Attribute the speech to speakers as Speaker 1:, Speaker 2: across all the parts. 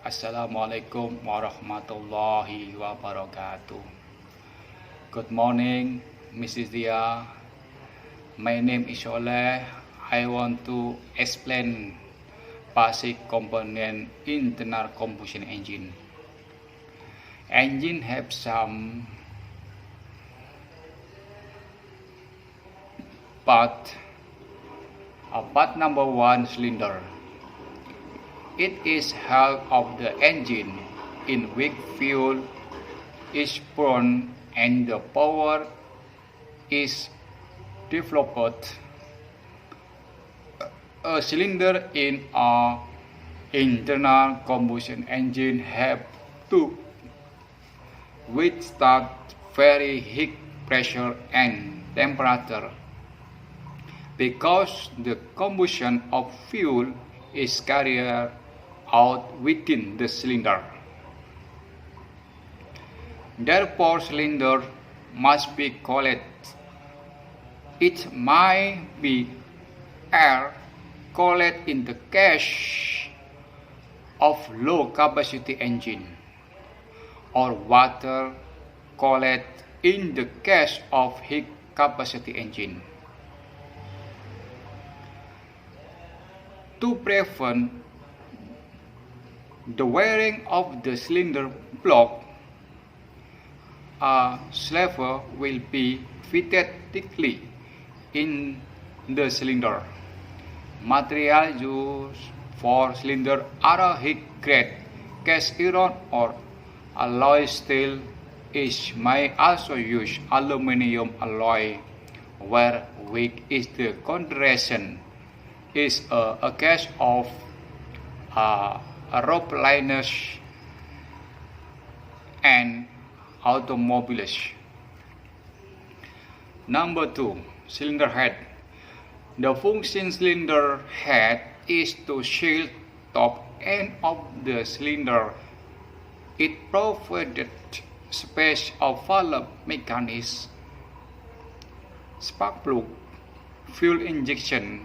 Speaker 1: Assalamualaikum warahmatullahi wabarakatuh. Good morning, Mrs. Dia. My name is Sholeh. I want to explain basic component internal combustion engine. Engine have some part. Part number one, cylinder. It is half of the engine in which fuel is burned and the power is developed. A cylinder in an internal combustion engine have to withstand very high pressure and temperature because the combustion of fuel is carried out within the cylinder. Therefore, cylinder must be cooled. It might be air cooled in the case of low capacity engine, or water cooled in the case of high capacity engine. To prevent the wearing of the cylinder block, a sleeve will be fitted thickly in the cylinder. Materials used for cylinder are high-grade cast iron or alloy steel. It may also use aluminum alloy, where weak is the concentration is a case of aeroplanes and automobiles. Number 2, cylinder head. The function cylinder head is to shield top end of the cylinder. It provided space of valve mechanism, spark plug, fuel injection,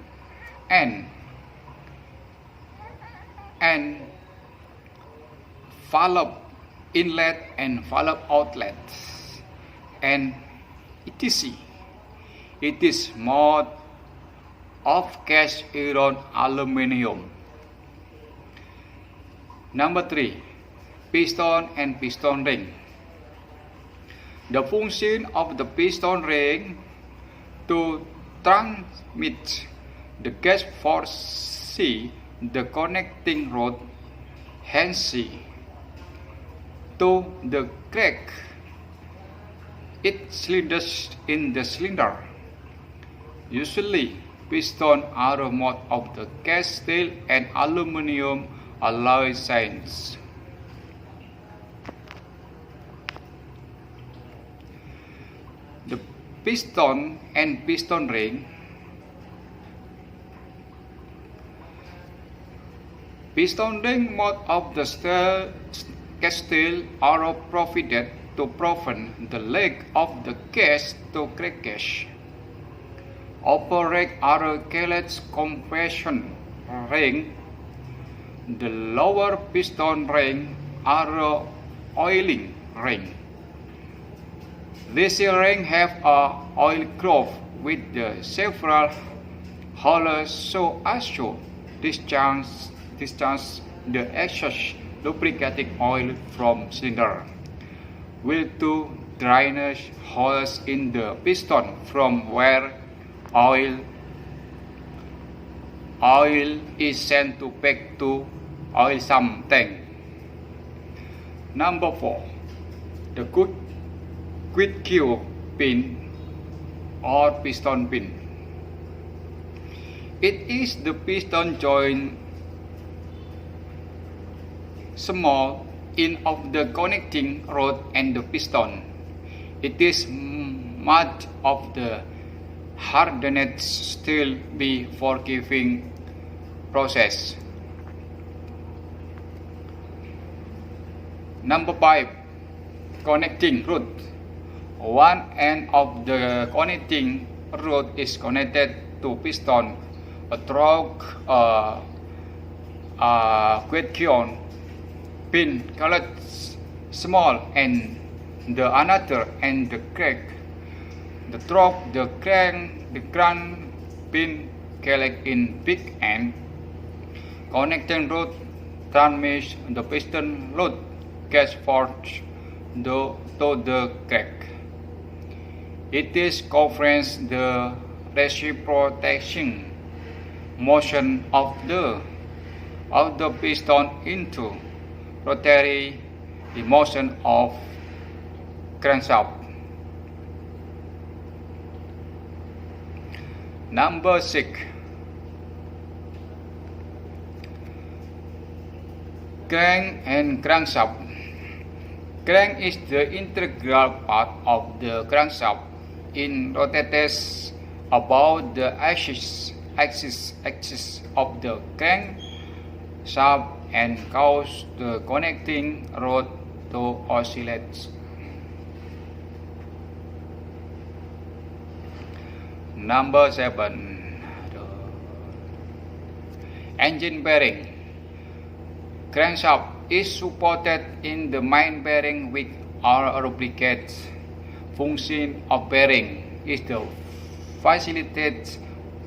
Speaker 1: and valve inlet and valve outlet, and etc. It is made of cast iron aluminum. Number 3, piston and piston ring. The function of the piston ring to transmit the gas force the connecting rod hence to the crack its cylinders in the cylinder. Usually, pistons are made of the cast steel and aluminum alloy chains. The piston and piston ring. Piston ring made of the cast steel are provided to prevent the leak of the gas to crackage. Operate are careless compression ring. The lower piston ring are oiling ring. These rings have a oil groove with several holes so as to discharge the excess lubricating oil from cylinder. Will to drainage holes in the piston from where oil is sent back to oil sump tank. Number 4, the quick Q pin or piston pin. It is the piston joint small end of the connecting rod and the piston. It is made of the hardened steel by forgiving process. Number 5, connecting rod. One end of the connecting rod is connected to piston through question pin colored small and the another and the crack. The drop the crank pin collect in big end. Connecting rod transmits the piston load gas force to the crack. It is conference the reciprocating motion of the piston into rotary motion of crankshaft. Number 6. Crank and crankshaft. Crank is the integral part of the crankshaft. It rotates about the axis of the crankshaft and causes the connecting rod to oscillate. Number 7. Engine bearing. Crankshaft is supported in the main bearing with our lubricant. Function of bearing is to facilitate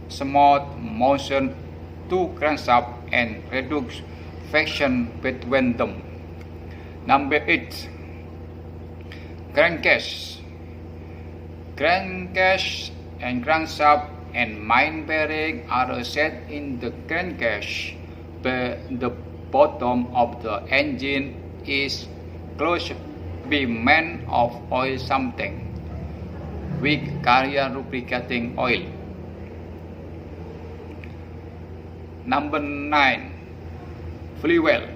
Speaker 1: smooth motion to crankshaft and reduce friction between them. Number 8. Crankcase. Crankcase and crankshaft and main bearing are set in the crankcase. The bottom of the engine is closed by means of oil something with carrier lubricating oil. Number 9. Flywheel.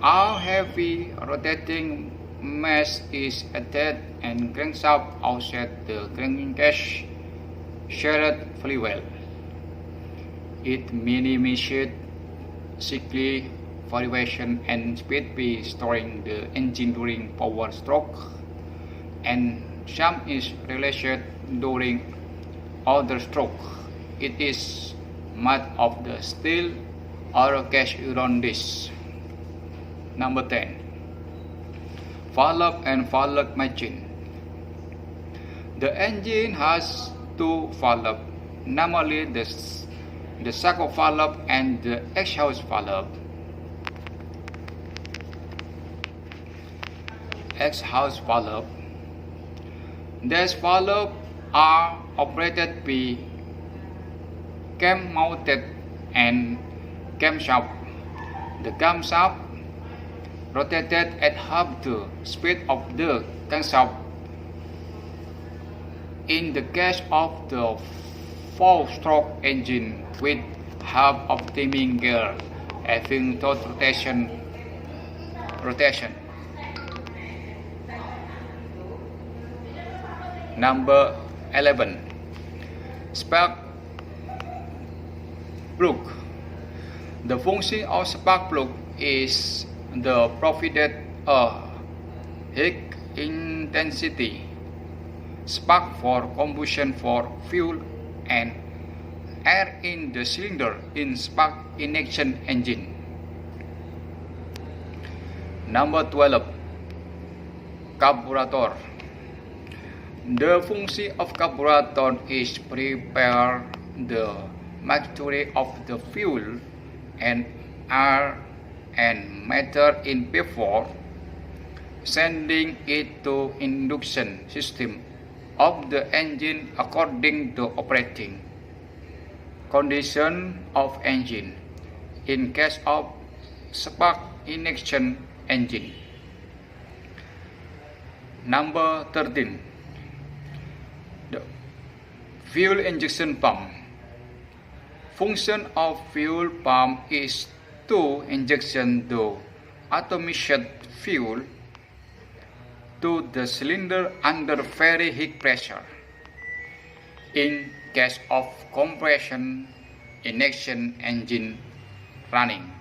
Speaker 1: A heavy rotating mass is added and crankshaft outside the crankcase shared flywheel. It minimizes cyclic variation and speed by storing the engine during power stroke, and some is released during other stroke. It is made of the steel or cast iron disc. Number 10. Valve and valve matching. The engine has two valves, namely the shock valve and the exhaust valve. Exhaust valve. These valves are operated by cam-mounted and camshaft. The camshaft rotated at half the speed of the crankshaft. In the case of the 4-stroke engine with half of timing gear having total rotation. Number 11. Spark plug. The function of spark plug is to provide a high intensity spark for combustion for fuel and air in the cylinder in spark ignition engine. Number 12. Carburetor. The function of carburetor is prepare the mixture of the fuel and air and matter in before sending it to induction system of the engine according to operating condition of engine in case of spark ignition engine. Number 13. The fuel injection pump. Function of fuel pump is to injection the atomic fuel to the cylinder under very high pressure. In case of compression ignition engine running.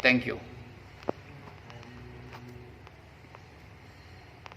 Speaker 1: Thank you.